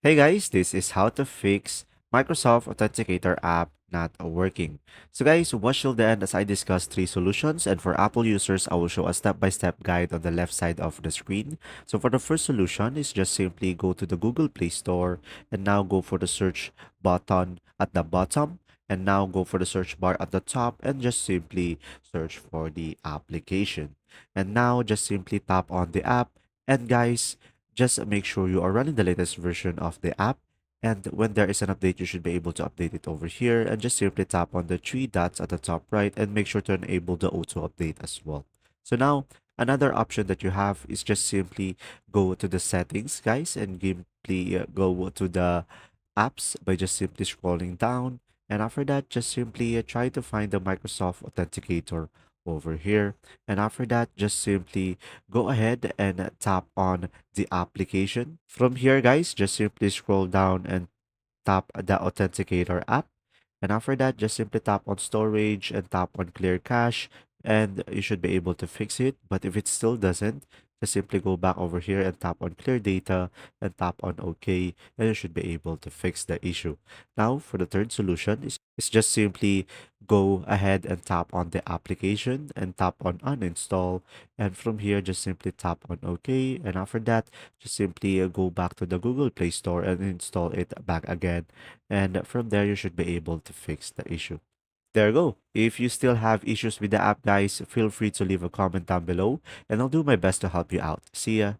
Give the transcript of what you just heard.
Hey guys, this is how to fix Microsoft Authenticator app not working. So guys, watch till the end as I discuss three solutions, and for Apple users, I will show a step-by-step guide on the left side of the screen. So for the first solution is just simply go to the Google Play Store and now go for the search button at the bottom and now go for the search bar at the top and just simply search for the application. And now just simply tap on the app, and guys, just make sure you are running the latest version of the app. And when there is an update, you should be able to update it over here. And just simply tap on the three dots at the top right and make sure to enable the auto update as well. So now, another option that you have is just simply go to the settings, guys, and simply go to the apps by just simply scrolling down. And after that, just simply try to find the Microsoft Authenticator over here. And after that, just simply go ahead and tap on the application. From here, guys, just simply scroll down and tap the Authenticator app. And after that, just simply tap on storage and tap on clear cache, and you should be able to fix it. But if it still doesn't, just simply go back over here and tap on clear data and tap on OK, and you should be able to fix the issue. Now, for the third solution is just simply go ahead and tap on the application and tap on uninstall. And from here, just simply tap on OK. And after that, just simply go back to the Google Play Store and install it back again. And from there, you should be able to fix the issue. There you go. If you still have issues with the app, guys, feel free to leave a comment down below, and I'll do my best to help you out. See ya.